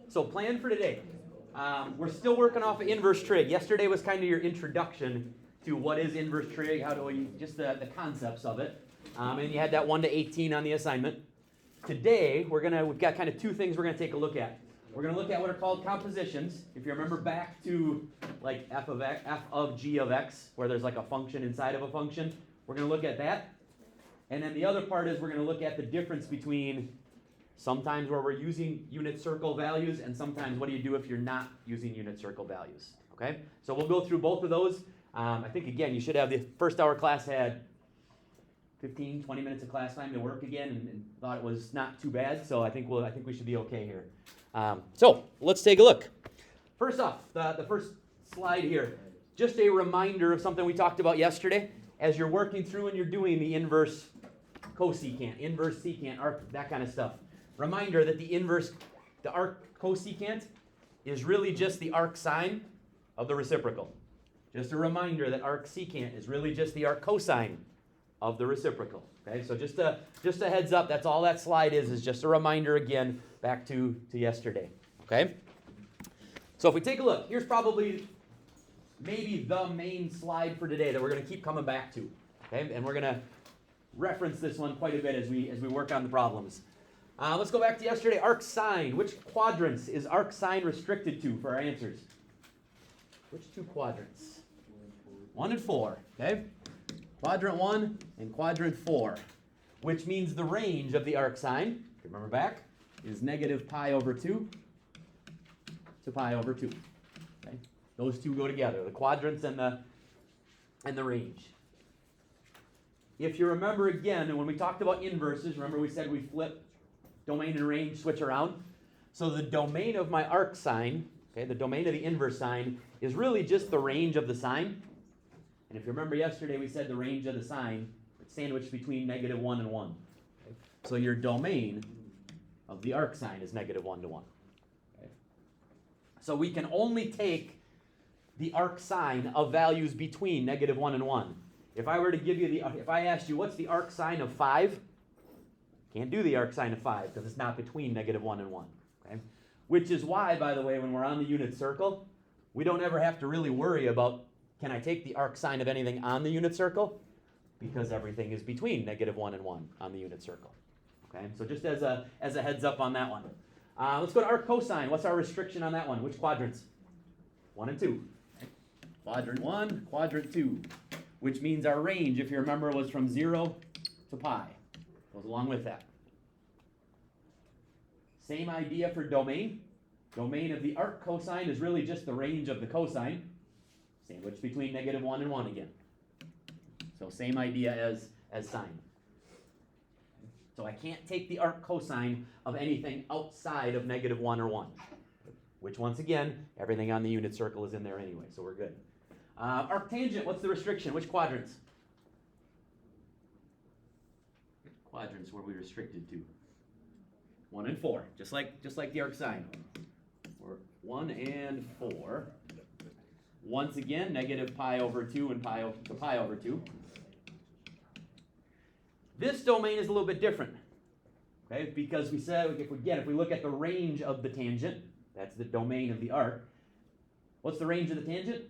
So plan for today. We're still working off of inverse trig. Yesterday was kind of your introduction to what is inverse trig, how do we, just the concepts of it. And you had that 1 to 18 on the assignment. Today, we've got kind of two things we're going to take a look at. We're going to look at what are called compositions. If you remember back to like f of g of x, where there's like a function inside of a function, we're going to look at that. And then the other part is we're going to look at the difference between sometimes where we're using unit circle values and sometimes what do you do if you're not using unit circle values. Okay? So we'll go through both of those. I think, again, you should have the first hour class had 15, 20 minutes of class time to work again and thought it was not too bad. So I think we should be okay here. So let's take a look. First off, the first slide here, just a reminder of something we talked about yesterday. As you're working through and you're doing the inverse cosecant, inverse secant, arc, that kind of stuff. Reminder that the arc cosecant is really just the arc sine of the reciprocal. Just a reminder that arc secant is really just the arc cosine of the reciprocal. Okay, so just a heads up, that's all that slide is just a reminder again back to yesterday. Okay? So if we take a look, here's probably maybe the main slide for today that we're going to keep coming back to. Okay? And we're going to reference this one quite a bit as we work on the problems. Let's go back to yesterday. Arc sine. Which quadrants is arc sine restricted to for our answers? Which two quadrants? 1 and 4. Okay? Quadrant 1 and quadrant 4. Which means the range of the arc sine, if you remember back, is negative pi over 2 to pi over 2. Okay? Those two go together, the quadrants and the range. If you remember again, when we talked about inverses, remember we said we flip domain and range, switch around. So the domain of my arc sine, okay, the domain of the inverse sine, is really just the range of the sine. And if you remember yesterday, we said the range of the sine is sandwiched between negative 1 and 1. Okay? So your domain of the arc sine is negative 1 to 1. Okay? So we can only take the arc sine of values between negative 1 and 1. If I were to give you if I asked you what's the arc sine of 5, can't do the arc sine of 5 because it's not between negative 1 and 1. Okay? Which is why, by the way, when we're on the unit circle, we don't ever have to really worry about, can I take the arc sine of anything on the unit circle? Because everything is between negative 1 and 1 on the unit circle. Okay? So just as a heads up on that one. Let's go to arc cosine. What's our restriction on that one? Which quadrants? 1 and 2. Okay. Quadrant 1, quadrant 2. Which means our range, if you remember, was from 0 to pi. Goes along with that. Same idea for domain. Domain of the arc cosine is really just the range of the cosine. Sandwiched between negative 1 and 1 again. So same idea as sine. So I can't take the arc cosine of anything outside of negative 1 or 1. Which, once again, everything on the unit circle is in there anyway, so we're good. Arc tangent, what's the restriction? Which quadrants? Quadrants were we restricted to? 1 and 4, just like the arc sine. We're 1 and 4. Once again, negative pi over 2 and pi over 2. This domain is a little bit different, okay? Because we said, if we look at the range of the tangent, that's the domain of the arc. What's the range of the tangent?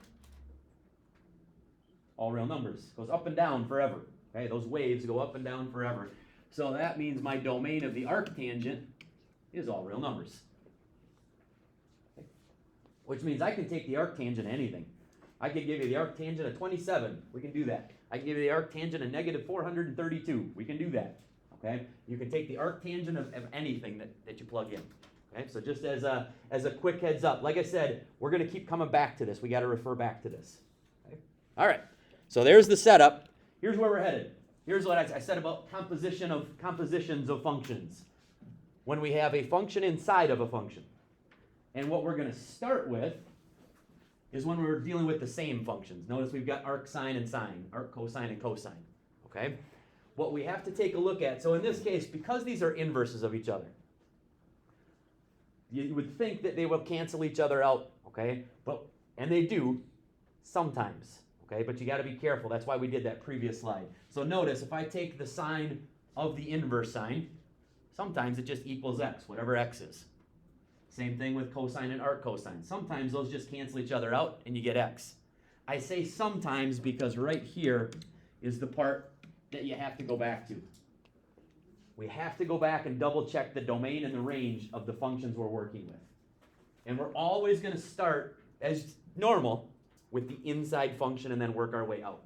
All real numbers. Goes up and down forever. Okay, those waves go up and down forever. So that means my domain of the arc tangent is all real numbers. Okay. Which means I can take the arc tangent of anything. I could give you the arc tangent of 27. We can do that. I can give you the arc tangent of negative 432. We can do that. Okay? You can take the arc tangent of anything that you plug in. Okay? So just as a quick heads up, like I said, we're going to keep coming back to this. We got to refer back to this. Okay? All right. So there's the setup. Here's where we're headed. Here's what I said about compositions of functions. When we have a function inside of a function. And what we're going to start with is when we're dealing with the same functions. Notice we've got arc sine and sine, arc cosine and cosine. Okay? What we have to take a look at, so in this case, because these are inverses of each other, you would think that they will cancel each other out, okay? And they do sometimes. Okay, but you got to be careful. That's why we did that previous slide. So notice, if I take the sine of the inverse sine, sometimes it just equals x, whatever x is. Same thing with cosine and arc cosine. Sometimes those just cancel each other out and you get x. I say sometimes because right here is the part that you have to go back to. We have to go back and double check the domain and the range of the functions we're working with. And we're always going to start, as normal, with the inside function and then work our way out.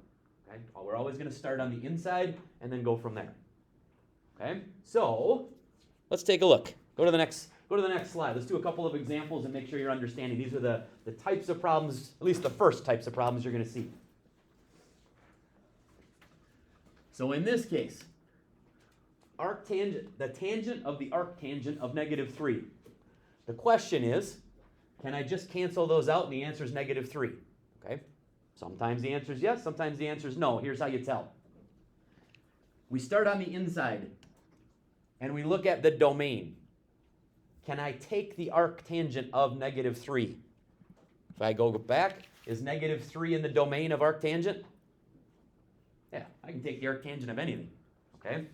Okay? We're always going to start on the inside and then go from there. Okay? So, let's take a look. Go to the next slide. Let's do a couple of examples and make sure you're understanding. These are the types of problems, at least the first types of problems you're going to see. So in this case, the tangent of the arc tangent of -3. The question is, can I just cancel those out? And the answer is -3. Okay? Sometimes the answer is yes, sometimes the answer is no. Here's how you tell. We start on the inside, and we look at the domain. Can I take the arc tangent of -3? If I go back, is -3 in the domain of arc tangent? Yeah, I can take the arc tangent of anything. Okay?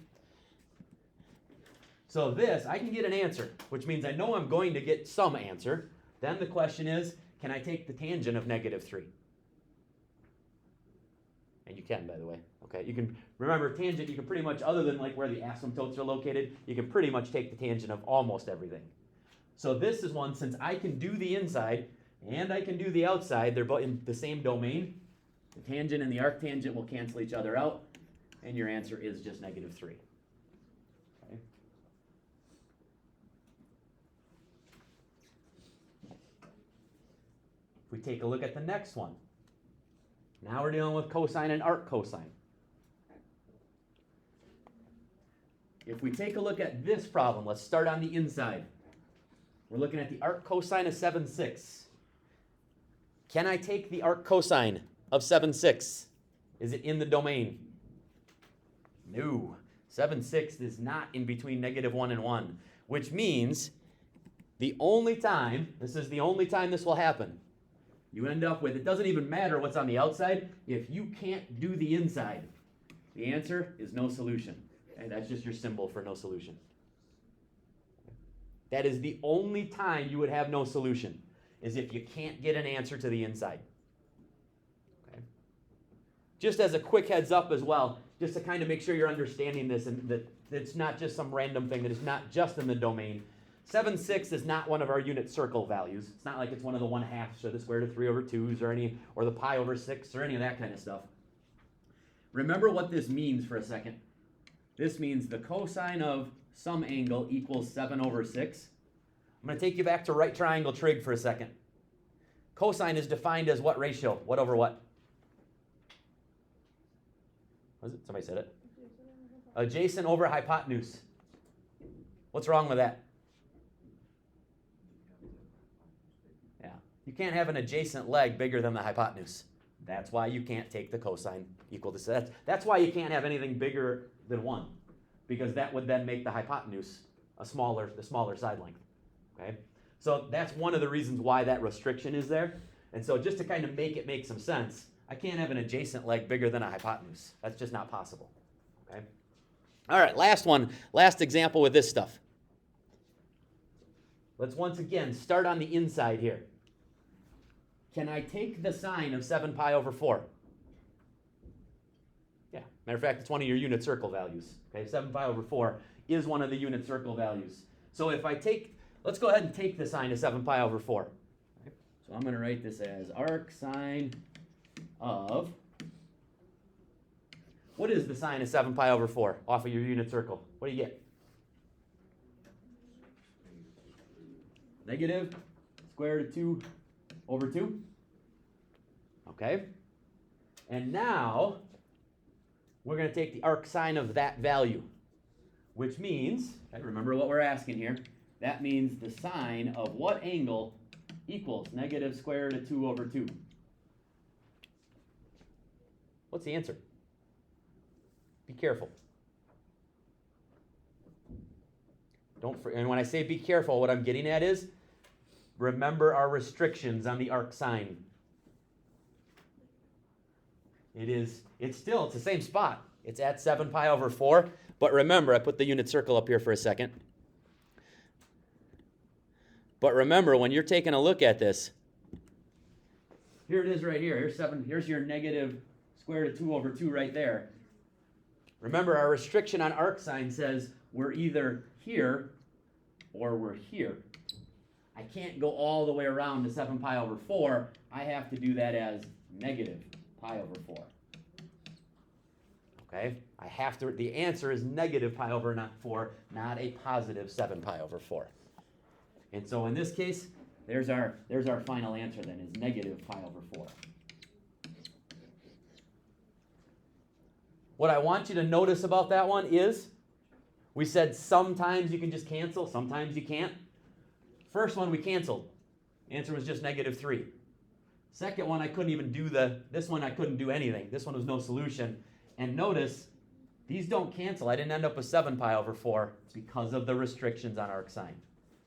So this, I can get an answer, which means I know I'm going to get some answer. Then the question is, can I take the tangent of -3? And you can, by the way. Okay, you can, remember, tangent, you can pretty much, other than like where the asymptotes are located, you can pretty much take the tangent of almost everything. So this is one, since I can do the inside and I can do the outside, they're both in the same domain, the tangent and the arc tangent will cancel each other out, and your answer is just -3. Okay. If we take a look at the next one, now we're dealing with cosine and arc cosine. If we take a look at this problem, let's start on the inside. We're looking at the arc cosine of 7/6. Can I take the arc cosine of 7/6? Is it in the domain? No. 7/6 is not in between -1 and 1, which means the only time, this is the only time this will happen, you end up with, it doesn't even matter what's on the outside, if you can't do the inside, the answer is no solution. And that's just your symbol for no solution. That is the only time you would have no solution, is if you can't get an answer to the inside. Okay. Just as a quick heads up as well, just to kind of make sure you're understanding this and that it's not just some random thing, that it's not just in the domain. 7/6 is not one of our unit circle values. It's not like it's one of the 1/2 or the square root of 3/2s or the pi over 6 or any of that kind of stuff. Remember what this means for a second. This means the cosine of some angle equals 7/6. I'm going to take you back to right triangle trig for a second. Cosine is defined as what ratio? What over what? Was it? Somebody said it. Adjacent over hypotenuse. What's wrong with that? Yeah. You can't have an adjacent leg bigger than the hypotenuse. That's why you can't take the cosine equal to, that's why you can't have anything bigger than 1, because that would then make the hypotenuse the smaller side length. Okay? So that's one of the reasons why that restriction is there. And so just to kind of make it make some sense, I can't have an adjacent leg bigger than a hypotenuse. That's just not possible. Okay? All right, last example with this stuff. Let's once again start on the inside here. Can I take the sine of 7 pi over 4? Yeah, matter of fact, it's one of your unit circle values. Okay, 7 pi over 4 is one of the unit circle values. So if I take, let's go ahead and take the sine of 7 pi over 4. Okay, so I'm going to write this as arc sine of, what is the sine of 7 pi over 4 off of your unit circle? What do you get? Negative square root of 2 over 2. Okay? And now, we're going to take the arc sine of that value, which means, okay, remember what we're asking here, that means the sine of what angle equals negative square root of 2 over 2. What's the answer? Be careful. And when I say be careful, what I'm getting at is, remember our restrictions on the arc sine. It's the same spot. It's at 7 pi over 4. But remember, I put the unit circle up here for a second. But remember, when you're taking a look at this, here it is right here. Here's your negative square root of 2 over 2 right there. Remember, our restriction on arc sine says we're either here or we're here. I can't go all the way around to 7 pi over 4. I have to do that as negative pi over 4. Okay? I have to, the answer is negative pi over 4, not a positive 7 pi over 4. And so in this case, there's our final answer then, is negative pi over 4. What I want you to notice about that one is, we said sometimes you can just cancel, sometimes you can't. First one we canceled. Answer was just negative 3. Second one I couldn't even do this one I couldn't do anything. This one was no solution. And notice, these don't cancel. I didn't end up with 7 pi over 4 because of the restrictions on arc sine.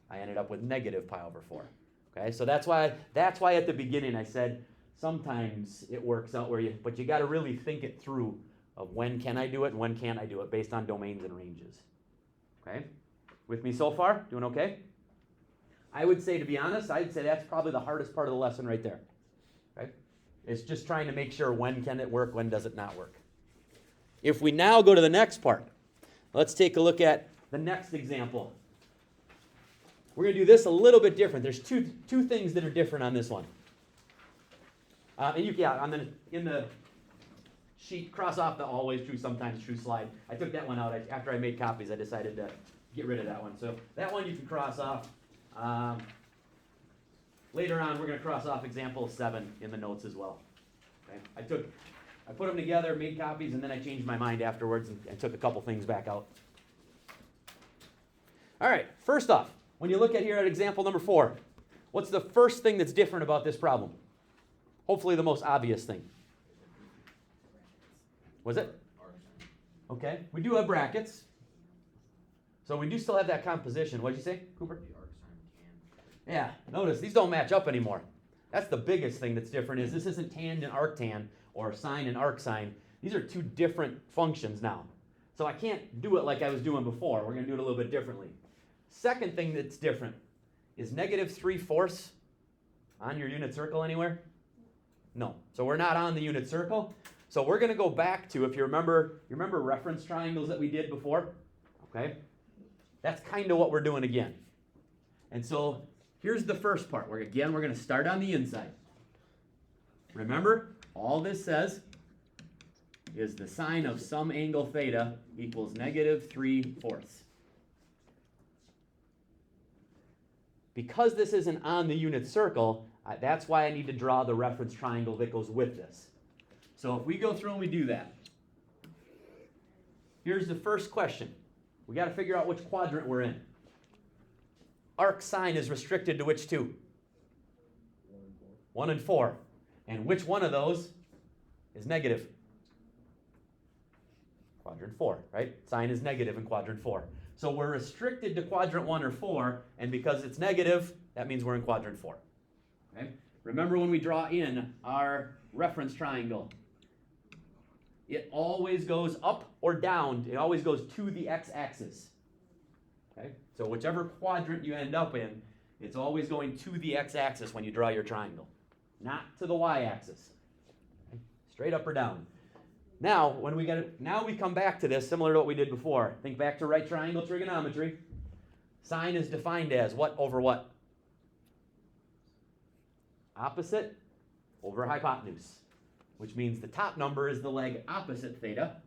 I ended up with negative pi over 4. Okay, so that's why at the beginning I said sometimes it works out but you got to really think it through of when can I do it and when can't I do it based on domains and ranges. Okay, with me so far? Doing okay? I would say, to be honest, I'd say that's probably the hardest part of the lesson right there. Okay, it's just trying to make sure when can it work, when does it not work. If we now go to the next part, let's take a look at the next example. We're going to do this a little bit different. There's two things that are different on this one. In the sheet, cross off the always true, sometimes true slide. I took that one out. After I made copies, I decided to get rid of that one. So that one you can cross off. Later on, we're going to cross off example 7 in the notes as well. Okay? I put them together, made copies, and then I changed my mind afterwards and took a couple things back out. All right, first off, when you look at here at example number 4, what's the first thing that's different about this problem? Hopefully the most obvious thing. Was it? Okay, we do have brackets. So we do still have that composition. What did you say, Cooper? Yeah, notice these don't match up anymore. That's the biggest thing that's different is this isn't tan and arctan or sine and arc sine. These are two different functions now. So I can't do it like I was doing before. We're going to do it a little bit differently. Second thing that's different is negative 3/4 on your unit circle anywhere? No. So we're not on the unit circle. So we're going to go back to, if you remember reference triangles that we did before? Okay? That's kind of what we're doing again. And so here's the first part. We're going to start on the inside. Remember, all this says is the sine of some angle theta equals negative 3/4. Because this isn't on the unit circle, that's why I need to draw the reference triangle that goes with this. So if we go through and we do that, here's the first question. We got to figure out which quadrant we're in. Arc sine is restricted to which two? 1 and 4. And which one of those is negative? Quadrant 4, right? Sine is negative in quadrant 4. So we're restricted to quadrant 1 or 4, and because it's negative, that means we're in quadrant 4. Okay? Remember when we draw in our reference triangle, it always goes up or down. It always goes to the x-axis. Okay? So whichever quadrant you end up in, it's always going to the x-axis when you draw your triangle, not to the y-axis. Okay? Straight up or down. Now, now we come back to this, similar to what we did before. Think back to right triangle trigonometry. Sine is defined as what over what? Opposite over hypotenuse, which means the top number is the leg opposite theta,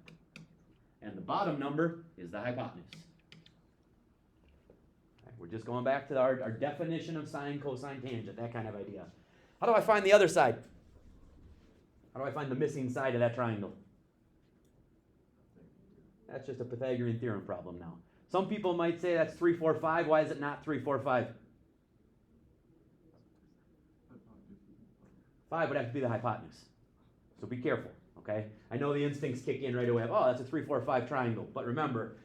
and the bottom number is the hypotenuse. Okay, we're just going back to our definition of sine, cosine, tangent, that kind of idea. How do I find the other side? How do I find the missing side of that triangle? That's just a Pythagorean theorem problem now. Some people might say that's 3, 4, 5. Why is it not 3, 4, 5? 5 would have to be the hypotenuse. So be careful, okay? I know the instincts kick in right away. Oh, that's a 3, 4, 5 triangle. But remember,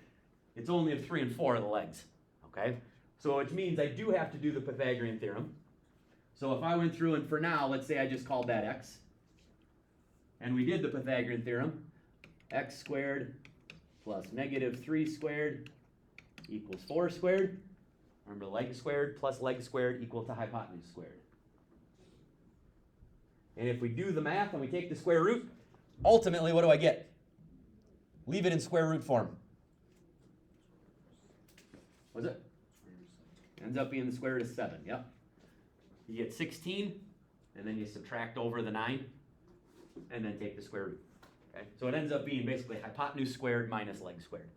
it's only of 3 and 4 of the legs, okay? So which means I do have to do the Pythagorean theorem. So if I went through and for now, let's say I just called that x, and we did the Pythagorean theorem, x squared plus negative 3 squared equals 4 squared. Remember, leg squared plus leg squared equal to hypotenuse squared. And if we do the math and we take the square root, ultimately, what do I get? Leave it in square root form. What's it? Ends up being the square root of 7, yep. You get 16, and then you subtract over the 9, and then take the square root. Okay? So it ends up being basically hypotenuse squared minus leg squared.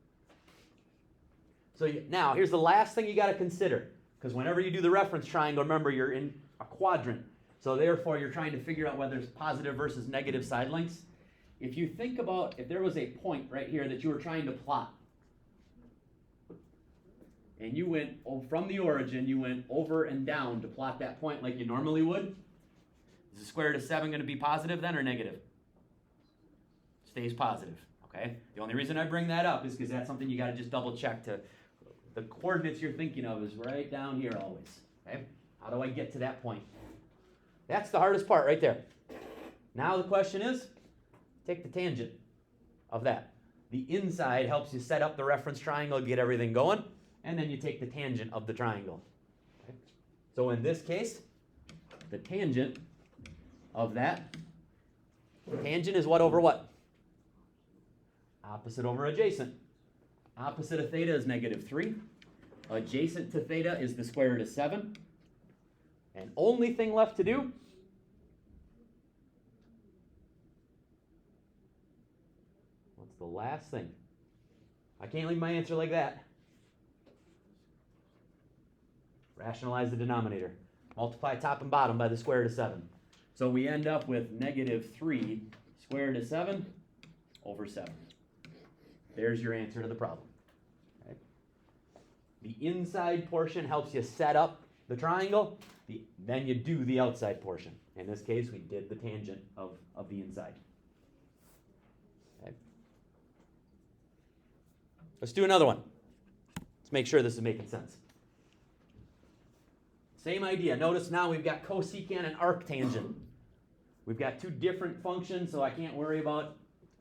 So now, here's the last thing you got to consider. Because whenever you do the reference triangle, remember, you're in a quadrant. So therefore, you're trying to figure out whether it's positive versus negative side lengths. If you think about if there was a point right here that you were trying to plot, and you went from the origin, you went over and down to plot that point like you normally would, is the square root of 7 going to be positive then or negative? Stays positive, okay? The only reason I bring that up is because that's something you got to just double check to. The coordinates you're thinking of is right down here always, okay? How do I get to that point? That's the hardest part right there. Now the question is, take the tangent of that. The inside helps you set up the reference triangle, get everything going, and then you take the tangent of the triangle. Okay? So in this case, the tangent of that, tangent is what over what? Opposite over adjacent. Opposite of theta is -3. Adjacent to theta is the square root of 7. And only thing left to do what's the last thing? I can't leave my answer like that. Rationalize the denominator. Multiply top and bottom by the square root of 7. So we end up with -3 square root of 7 over 7. There's your answer to the problem. Okay. The inside portion helps you set up the triangle. Then you do the outside portion. In this case, we did the tangent of the inside. Okay. Let's do another one. Let's make sure this is making sense. Same idea. Notice now we've got cosecant and arc tangent. We've got two different functions, so I can't worry about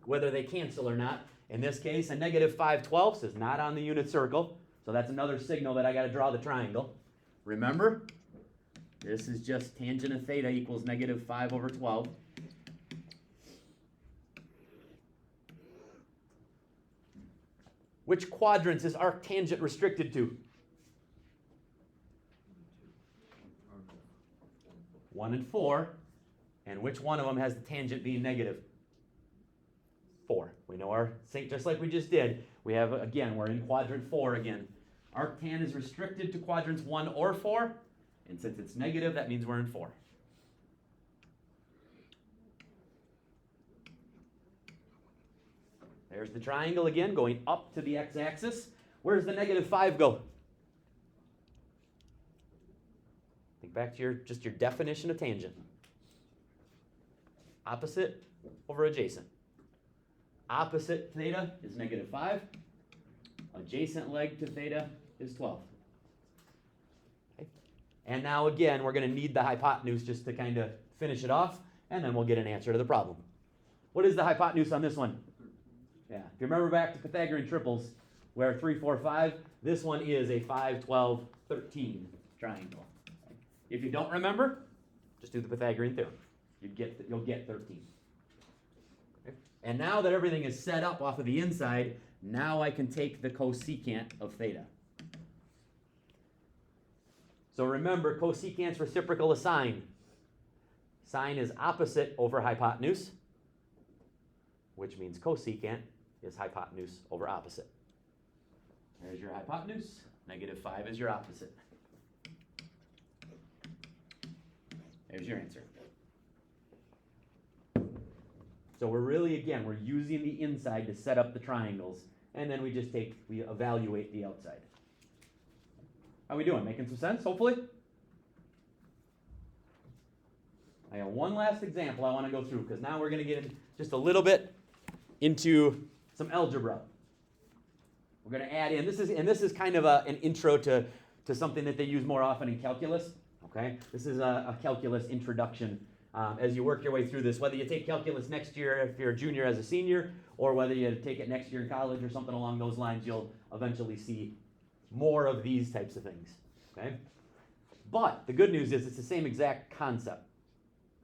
whether they cancel or not. In this case, a -5/12 is not on the unit circle, so that's another signal that I got to draw the triangle. Remember, this is just tangent of theta equals -5/12. Which quadrants is arc tangent restricted to? 1 and 4. And which one of them has the tangent being -4? We know our sync just like we just did. We have, again, we're in quadrant 4 again. Arctan is restricted to quadrants 1 or 4. And since it's negative, that means we're in 4. There's the triangle again, going up to the x-axis. Where does the -5 go? Think back to your definition of tangent. Opposite over adjacent. Opposite theta is -5. Adjacent leg to theta is 12. Okay. And now again, we're going to need the hypotenuse just to kind of finish it off, and then we'll get an answer to the problem. What is the hypotenuse on this one? Yeah, if you remember back to Pythagorean triples, where 3, 4, 5, this one is a 5, 12, 13 triangle. Okay. If you don't remember, just do the Pythagorean theorem. You'll get 13. Okay. And now that everything is set up off of the inside, now I can take the cosecant of theta. So remember, cosecant's reciprocal of sine. Sine is opposite over hypotenuse, which means cosecant is hypotenuse over opposite. There's your hypotenuse. -5 is your opposite. There's your answer. So we're really, again, we're using the inside to set up the triangles, and then we evaluate the outside. How are we doing? Making some sense, hopefully? I got one last example I want to go through, because now we're going to get in just a little bit into some algebra. We're going to add in, this is kind of an intro to something that they use more often in calculus. Okay, this is a calculus introduction. As you work your way through this, whether you take calculus next year if you're a junior as a senior, or whether you take it next year in college or something along those lines, you'll eventually see more of these types of things. Okay? But the good news is it's the same exact concept.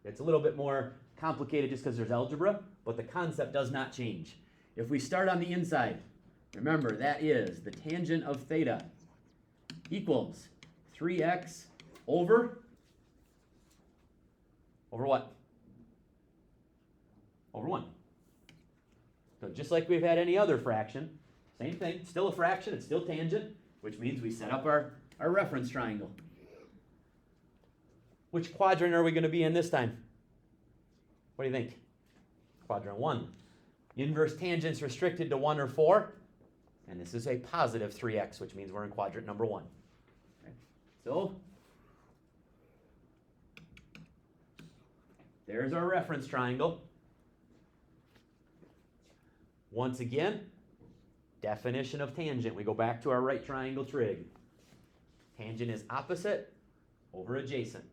It's a little bit more complicated just because there's algebra, but the concept does not change. If we start on the inside, remember that is the tangent of theta equals 3x over what? Over 1. So just like we've had any other fraction, same thing, still a fraction, it's still tangent, which means we set up our reference triangle. Which quadrant are we going to be in this time? What do you think? Quadrant 1. Inverse tangent's restricted to 1 or 4, and this is a positive 3x, which means we're in quadrant number 1. Okay. So, there's our reference triangle. Once again, definition of tangent. We go back to our right triangle trig. Tangent is opposite over adjacent.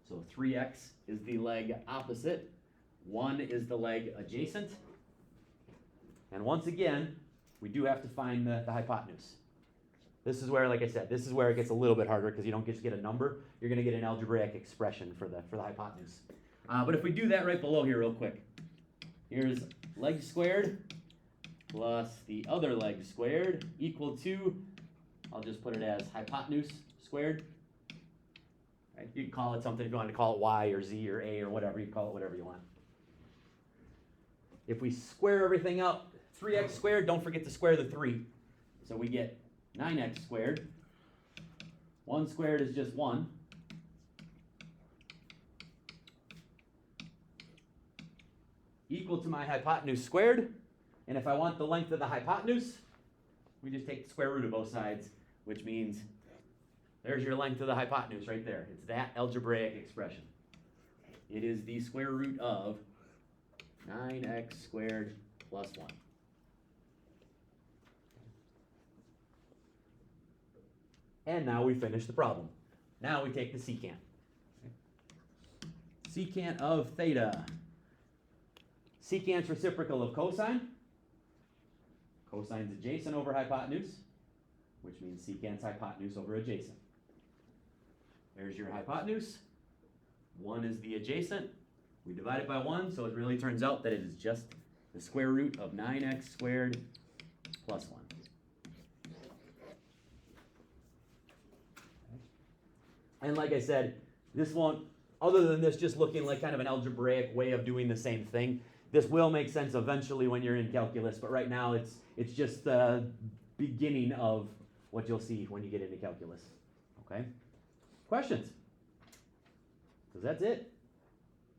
So 3x is the leg opposite. 1 is the leg adjacent. And once again, we do have to find the hypotenuse. This is where, like I said, this is where it gets a little bit harder because you don't just get a number. You're going to get an algebraic expression for the hypotenuse. But if we do that right below here real quick. Here's leg squared plus the other leg squared equal to, I'll just put it as hypotenuse squared. Right? You can call it something if you want to call it y or z or a or whatever. You can call it whatever you want. If we square everything up, 3x squared, don't forget to square the 3. So we get 9x squared. 1 squared is just 1. Equal to my hypotenuse squared. And if I want the length of the hypotenuse, we just take the square root of both sides, which means there's your length of the hypotenuse right there. It's that algebraic expression. It is the square root of 9x squared plus 1. And now we finish the problem. Now we take the secant. Secant of theta. Secant's reciprocal of cosine. Cosine's adjacent over hypotenuse, which means secant's hypotenuse over adjacent. There's your hypotenuse. 1 is the adjacent. We divide it by 1, so it really turns out that it is just the square root of 9x squared plus 1. And like I said, this won't, other than this just looking like kind of an algebraic way of doing the same thing, this will make sense eventually when you're in calculus, but right now it's just the beginning of what you'll see when you get into calculus. Okay? Questions? Because that's it.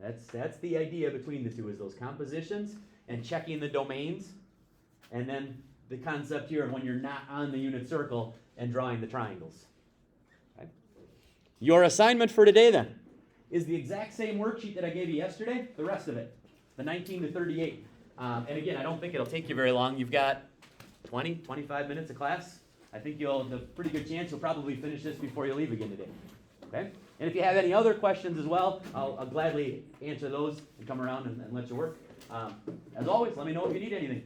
That's the idea between the two, is those compositions and checking the domains, and then the concept here of when you're not on the unit circle and drawing the triangles. Okay? Your assignment for today then is the exact same worksheet that I gave you yesterday, the rest of it, the 19 to 38. And again, I don't think it'll take you very long. You've got 20, 25 minutes of class. I think you'll have a pretty good chance you'll probably finish this before you leave again today. Okay? And if you have any other questions as well, I'll gladly answer those and come around and let you work. As always, let me know if you need anything.